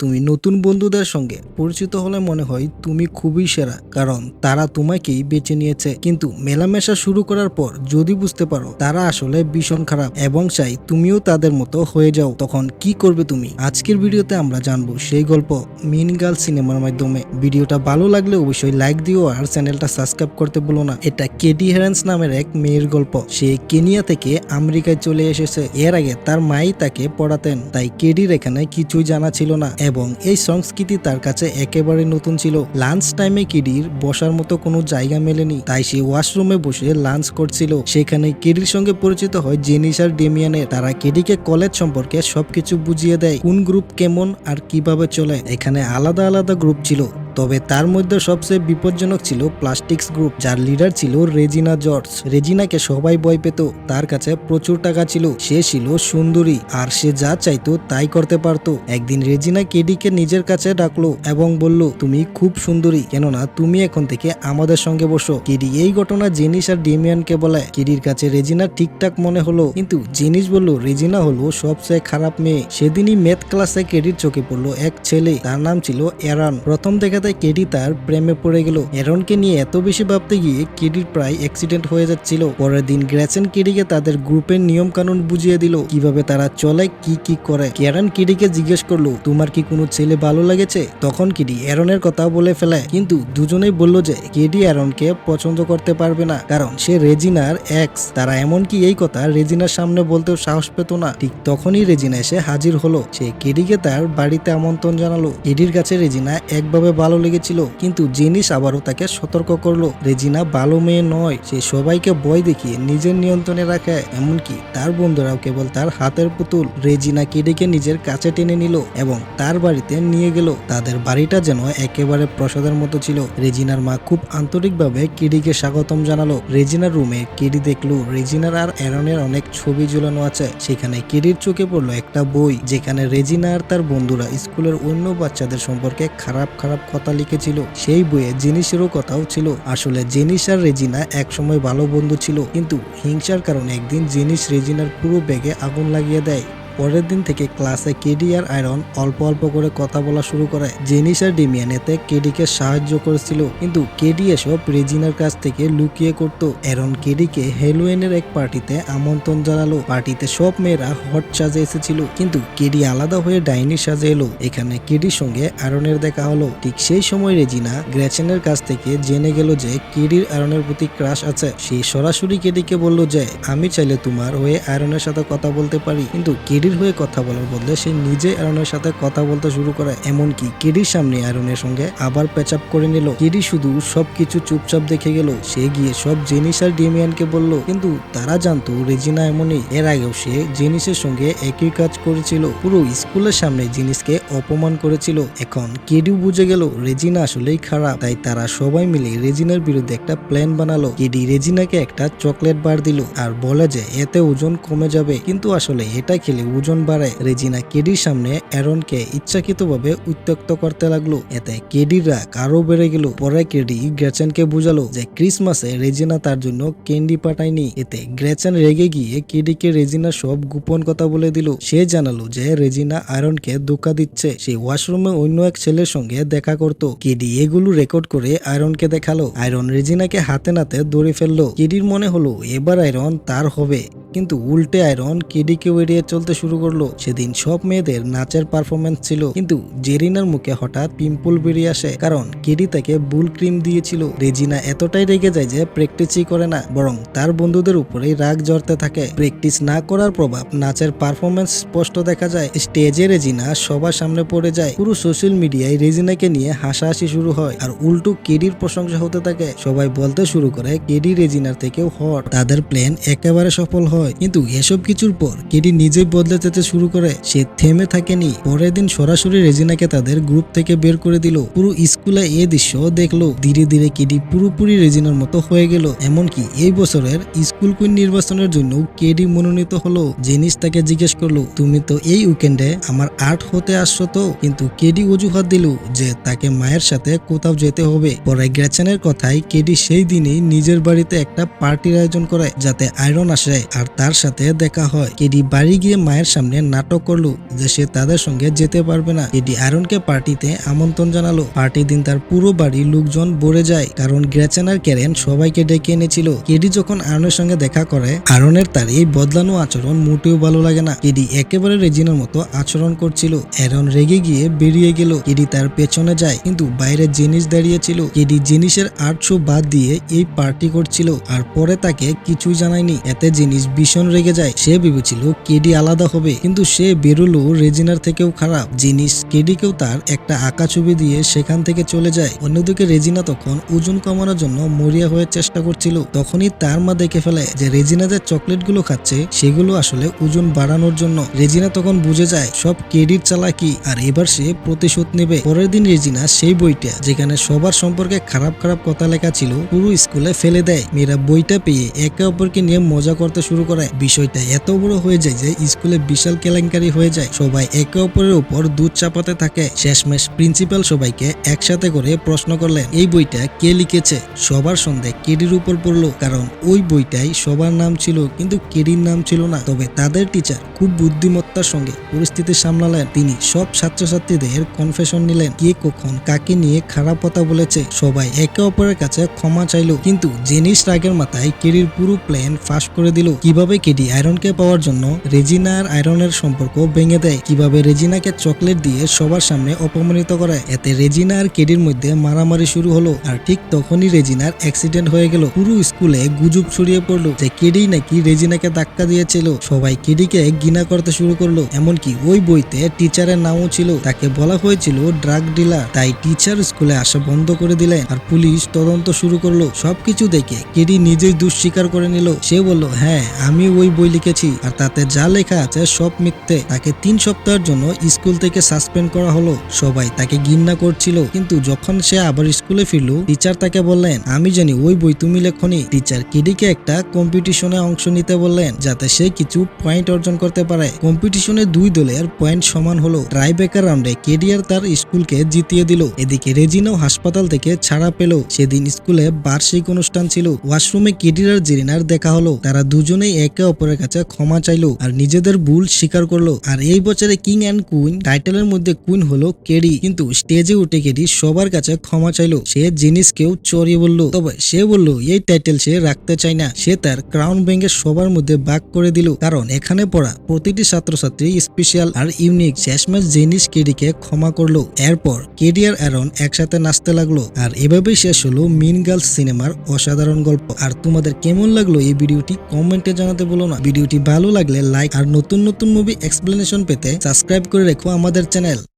তুমি নতুন বন্ধুদের সঙ্গে পরিচিত হলে মনে হয় তুমি খুবই সেরা, কারণ তারা তোমাকেই বেছে নিয়েছে। কিন্তু মেলামেশা শুরু করার পর যদি বুঝতে পারো তারা আসলে ভীষণ খারাপ এবং চাই তুমিও তাদের মতো হয়ে যাও, তখন কি করবে তুমি? আজকের ভিডিওতে আমরা জানবো সেই গল্প মিন গার্ল সিনেমার মাধ্যমে। ভিডিওটা ভালো লাগলে অবশ্যই লাইক দিও আর চ্যানেলটা সাবস্ক্রাইব করতে ভুলো না। এটা কেডি হেরেন্স নামের এক মেয়ের গল্প। সে কেনিয়া থেকে আমেরিকায় চলে এসেছে। এর আগে তার মাই তাকে পড়াতেন, তাই কেডির এখানে কিছুই জানা ছিল না এবং এই সংস্কৃতি তার কাছে একেবারে নতুন ছিল। লাঞ্চ টাইমে কেডির বসার মতো কোনো জায়গা মেলেনি, তাই সে ওয়াশরুমে বসে লাঞ্চ করছিল। সেখানে কেডির সঙ্গে পরিচিত হয় জেনিস আর ডেমিয়ানের। তারা কেডিকে কলেজ সম্পর্কে সবকিছু বুঝিয়ে দেয়, কোন গ্রুপ কেমন আর কিভাবে চলে। এখানে আলাদা আলাদা গ্রুপ ছিল, তবে তার মধ্যে সবচেয়ে বিপজ্জনক ছিল প্লাস্টিক্স গ্রুপ, যার লিডার ছিল রেজিনা জর্জ। রেজিনাকে সবাই ভয় পেত, তার কাছে প্রচুর টাকা ছিল, সে ছিল সুন্দরী আর সে যা চাইতো তাই করতে পারতো। একদিন রেজিনা কেডিকে নিজের কাছে ডাকলো এবং বলল, তুমি খুব সুন্দরী, কেননা তুমি এখন থেকে আমাদের সঙ্গে বসো। কেডি এই ঘটনা জেনিস আর ডেমিয়ানকে বলে। কেডির কাছে রেজিনা ঠিকঠাক মনে হলো, কিন্তু জেনিস বলল রেজিনা হলো সবচেয়ে খারাপ মেয়ে। সেদিনই ম্যাথ ক্লাসে কেডির চোখে পড়লো এক ছেলে, তার নাম ছিল এরান। প্রথম দেখাতে কেডি তার প্রেমে পড়ে গেল। এরনকে নিয়ে এত বেশি ভাবতে গিয়ে কেডির প্রায় অ্যাক্সিডেন্ট হয়ে যাচ্ছিল। পরের দিন গ্রেচেন কেডিকে তাদের গ্রুপের নিয়ম কানুন বুঝিয়ে দিল, কিভাবে তারা চলে, কি কি করে। এরন কেডিকে জিজ্ঞেস করলো, তোমার কি কোনো ছেলে ভালো লেগেছে? তখন কেডি এরনের কথা বলে ফেলে, কিন্তু দুজনেই বলল যে কেডি এরনকে পছন্দ করতে পারবে না, কারণ সে রেজিনার এক্স। তারা এমনকি এই কথা রেজিনার সামনে বলতেও সাহস পেত না। ঠিক তখনই রেজিনা এসে হাজির হলো। সে কেডিকে তার বাড়িতে আমন্ত্রণ জানালো। কেডির কাছে রেজিনা একভাবে ভালো লেগেছিল, কিন্তু জেনিস আবারও তাকে সতর্ক করলো, রেজিনা ভালো মেয়ে নয়। সে সবাইকে ভয় দেখিয়ে নিজের নিয়ন্ত্রণে রাখে, এমনকি তার বন্ধুরাও কেবল তার হাতের পুতুল। রেজিনা কেডিকে নিজের কাছে টেনে নিল এবং তার বাড়িতে নিয়ে গেল। তাদের বাড়িটা যেন একেবারে প্রসাদের মতো ছিল। রেজিনার মা খুব আন্তরিকভাবে কেডিকে স্বাগতম জানালো। রেজিনার রুমে কেডি দেখলো রেজিনার আর এরনের অনেক ছবি ঝুলানো আছে। সেখানে কেডির চোখে পড়লো একটা বই, যেখানে রেজিনা আর তার বন্ধুরা স্কুলের অন্য বাচ্চাদের সম্পর্কে খারাপ খারাপ কথা লিখেছিল। সেই বইয়ে জেনিসেরও কথাও ছিল। আসলে জেনিস আর রেজিনা একসময় ভালো বন্ধু ছিল, কিন্তু হিংসার কারণে একদিন জেনিস রেজিনার পুরো ব্যাগে আগুন লাগিয়ে দেয়। পরের দিন থেকে ক্লাসে কেডি আর আয়রন অল্প অল্প করে কথা বলা শুরু করে। জেনিস আর ডেমিয়ান এতে কেডিকে সাহায্য করেছিল, কিন্তু কেডি এসব রেজিনার কাছ থেকে লুকিয়ে করত। আয়রন কেডিকে হ্যালোউইনের এক পার্টিতে আমন্ত্রণ জানালো। পার্টিতে সব মেয়েরা হট সাজে এসেছিল, কিন্তু কেডি আলাদা হয়ে ডাইনি সাজে এলো। এখানে কেডির সঙ্গে আয়রনের দেখা হলো। ঠিক সেই সময় রেজিনা গ্রেচেনের কাছ থেকে জেনে গেল যে কেডির আয়রনের প্রতি ক্রাশ আছে। সে সরাসরি কেডিকে বলল যে, আমি চাইলে তোমার হয়ে আয়রনের সাথে কথা বলতে পারি। কিন্তু কেডির হয়ে কথা বলার বদলে সে নিজে আয়রনের সাথে কথা বলতে শুরু করে। এমনকি কেডির সামনে আয়রনের সঙ্গে আবার প্যাচআপ করে নিল। কেডি শুধু সবকিছু চুপচাপ দেখে গেল। সে গিয়ে সব জেনিস আর ডেমিয়ানকে বলল, কিন্তু তারা জানতো রেজিনা এমনই। এর আগেও সে জেনিসের সঙ্গে একই কাজ করেছিল, পুরো স্কুলের সামনে জেনিসকে অপমান করেছিল। এখন কেডিও বুঝে গেল রেজিনা আসলেই খারাপ, তাই তারা সবাই মিলে রেজিনার বিরুদ্ধে একটা প্ল্যান বানালো। কেডি রেজিনাকে একটা চকলেট বার দিল আর বলে যে এতে ওজন কমে যাবে, কিন্তু আসলে এটা খেলে ওজন বাড়ে। রেজিনা কেডির সামনে এরনকে ইচ্ছাকৃতভাবে উত্ত্যক্ত করতে লাগলো, এতে কেডির রাগ আরো বেড়ে গেল। পরে কেডি গ্রেচেনকে বুঝালো যে ক্রিসমাসে রেজিনা তার জন্য ক্যান্ডি পাঠায়নি। এতে গ্রেচেন রেগে গিয়ে কেডিকে রেজিনার সব গোপন কথা বলে দিল। সে জানালো যে রেজিনা আয়রনকে ধোঁকা দিচ্ছে, সে ওয়াশরুমে অন্য এক ছেলের সঙ্গে দেখা করত। কেডি এগুলো রেকর্ড করে আয়রনকে দেখালো। আয়রন রেজিনাকে হাতে নাতে ধরে ফেললো। কেডির মনে হলো এবার আয়রন তার হবে, কিন্তু উল্টে আয়রন কেডিকে এড়িয়ে চলতে শুরু করলো। সেদিন সব মেয়েদের নাচের পারফরমেন্স ছিল, কিন্তু জেরিনার মুখে হঠাৎ পিম্পল বেরিয়ে আসে, কারণ কেডি তাকে বুল ক্রিম দিয়েছিল। রেজিনা এতটাই রেগে যায় যে প্র্যাকটিসই করে না, বরং তার বন্ধুদের উপরেই রাগ ঝরতে থাকে। প্র্যাকটিস না করার প্রভাব নাচের পারফরমেন্স স্পষ্ট দেখা যায়। স্টেজে রেজিনা সবার সামনে পড়ে যায়। পুরো সোশ্যাল মিডিয়ায় রেজিনাকে নিয়ে হাসাহাসি শুরু হয়, আর উল্টো কেডির প্রশংসা হতে থাকে। সবাই বলতে শুরু করে কেডি রেজিনার থেকেও হট। তাদের প্ল্যান একেবারে সফল হয়, কিন্তু এসব কিছুর পর কেডি নিজেই বদলে যেতে শুরু করে। সে থেমে থাকেনি। পরের দিন সরাসরি রেজিনাকে তাদের গ্রুপ থেকে বের করে দিল। পুরো স্কুলে এই দৃশ্য দেখলো। ধীরে ধীরে কেডি পুরোপুরি রেজিনার মতো হয়ে গেল। এমনকি এই বছরের স্কুল কুইন নির্বাচনের জন্য কেডি মনোনীত হলো। জেনিস তাকে জিজ্ঞেস করলো, তুমি তো এই উইকেন্ডে আমার আর্ট হতে আসছো তো? কিন্তু কেডি অজুহাত দিল যে তাকে মায়ের সাথে কোথাও যেতে হবে। পরে গ্রেচেনের কথায় কেডি সেই দিনই নিজের বাড়িতে একটা পার্টির আয়োজন করে, যাতে আয়রন আসে আর তার সাথে দেখা হয়। কেডি বাড়ি গিয়ে মায়ের সামনে নাটক করলো যে সে তাদের সঙ্গে যেতে পারবে না। কেডি আয়রনকে পার্টিতে আমন্ত্রণ জানালো। পার্টির দিন তার পুরো বাড়ির লোকজন ভরে যায়, কারণ গ্রেচেন আর ক্যারেন সবাইকে ডেকে এনেছিল। কেডি যখন আয়রনের সঙ্গে দেখা করে, আয়রনের তার এই বদলানো আচরণ মোটেও ভালো লাগে না। কেডি একেবারে রেজিনার মতো আচরণ করছিল। আয়রন রেগে গিয়ে বেরিয়ে গেল। কেডি তার পেছনে যায়, কিন্তু বাইরে জেনিস দাঁড়িয়েছিল। কেডি জেনিসের আর্ট শো বাদ দিয়ে এই পার্টি করছিল, আর পরে তাকে কিছুই জানায়নি। এতে জেনিস ভীষণ রেগে যায়। সে ভেবেছিল কেডি আলাদা হবে, কিন্তু সে বেরোলো রেজিনার থেকেও খারাপ। জেনিস কেডিকেও তার একটা আঁকা ছবি দিয়ে সেখান থেকে চলে যায়। অন্যদিকে রেজিনা তখন ওজন কমানোর জন্য মরিয়া হয়ে চেষ্টা করছিল। তখনই তার মা দেখে ফেলে যে রেজিনা যে চকলেট গুলো খাচ্ছে সেগুলো আসলে ওজন বাড়ানোর জন্য। রেজিনা তখন বুঝে যায় সব কেডির চালাকি, আর এবার সে প্রতিশোধ নেবে। পরের দিন রেজিনা সেই বইটা যেখানে সবার সম্পর্কে খারাপ খারাপ কথা লেখা ছিল পুরো স্কুলে ফেলে দেয়। মেয়েরা বইটা পেয়ে একে অপরকে নিয়ে মজা করতে শুরু করে। বিষয়টা এত বড় হয়ে যায় যে স্কুলে বিশাল কেলেঙ্কারি হয়ে যায়। সবাই একে অপরের উপর দুধ চাপাতে থাকে। শেষমেশ প্রিন্সিপাল সবাইকে একসাথে করে প্রশ্ন করলেন এই বইটা কে লিখেছে। সবার সন্দেহ কেডির উপর পড়লো, কারণ ওই বইটাই সবার নাম ছিল কিন্তু কেডির নাম ছিল না। তবে তাদের টিচার খুব বুদ্ধিমত্তার সঙ্গে পরিস্থিতি সামলালেন। তিনি সব ছাত্রছাত্রীদের কনফেশন নিলেন, কে কখন কাকে নিয়ে খারাপ কথা বলেছে। সবাই একে অপরের কাছে ক্ষমা চাইলো, কিন্তু জেনিস রাগের মাথায় কেডির পুরো প্ল্যান ফাঁস করে দিল। কিভাবে কেডি আয়রনকে পাওয়ার জন্য রেজিনা আর আয়রনের সম্পর্ক ভেঙে দেয়, কিভাবে রেজিনাকে চকলেট দিয়ে সবার সামনে অপমানিত করে। এতে রেজিনা আর কেডির মধ্যে মারামারি শুরু হলো, আর ঠিক তখনই রেজিনার অ্যাক্সিডেন্ট হয়ে গেল। পুরো স্কুলে গুজব ছড়িয়ে পড়লো যে কেডি নাকি রেজিনাকে ধাক্কা দিয়েছিল। সবাই কেডিকে ঘৃণা করতে শুরু করলো, এমনকি ওই বইতে টিচারের নামও ছিল। তাকে বলা হয়েছিল ড্রাগ ডিলার। তাই টিচার স্কুলে আসা বন্ধ করে দিলেন, আর পুলিশ তদন্ত শুরু করলো। সবকিছু দেখে কেডি নিজেই দোষ স্বীকার করে নিল। সে বলল, হ্যাঁ আমি ওই বই লিখেছি, আর তাতে যা লেখা আছে সব মিথ্যে। তাকে 3 সপ্তাহের জন্য স্কুল থেকে সাসপেন্ড করা হলো। সবাই তাকে ঘৃণা করছিল, কিন্তু যখন সে আবার স্কুলে ফিরল, টিচার তাকে বললেন, আমি জানি ওই বই তুমি লেখনি। টিচার কেডিকে একটা কম্পিটিশনে অংশ নিতে বললেন, যাতে সে কিছু পয়েন্ট অর্জন করতে পারে। কম্পিটিশনে 2 দলের পয়েন্ট সমান হলো। ট্রাইব্রেকার রাউন্ডে কেডি আর তার স্কুলকে জিতিয়ে দিল। এদিকে রেজিনাও হাসপাতাল থেকে ছাড়া পেল। সেদিন স্কুলে বার্ষিক অনুষ্ঠান ছিল। ওয়াশরুমে কেডির আর জেরিনার দেখা হলো। তারা দুজনেই একে অপরের কাছে ক্ষমা চাইলো আর নিজেদের ভুল স্বীকার করলো। আর এই বছরে কিং অ্যান্ড কুইন টাইটেলের মধ্যে কুইন হলো কেডি, কিন্তু স্টেজে উঠে কেডি সবার কাছে ক্ষমা চাইলো। সে জেনিসকেও চড়িয়ে বলল, তবে সে বলল এই টাইটেল সে রাখতে চায় না। সে তার ক্রাউন ব্যাংকে সবার মধ্যে ভাগ করে দিল, কারণ এখানে পড়া প্রতিটি ছাত্রছাত্রী স্পেশাল আর ইউনিক। শেষমেশ জেনিস কেডিকে ক্ষমা করলো। এরপর কেডি আর অ্যারন একসাথে নাচতে লাগলো। আর এভাবেই শেষ হলো মিন গার্লস সিনেমার অসাধারণ গল্প। আর তোমাদের কেমন লাগলো এই ভিডিওটি কমেন্টে জানাতে বলো না। ভিডিওটি ভালো লাগলে লাইক, আর নতুন নতুন মুভি এক্সপ্লেনেশন পেতে সাবস্ক্রাইব করে রেখো আমাদের চ্যানেল।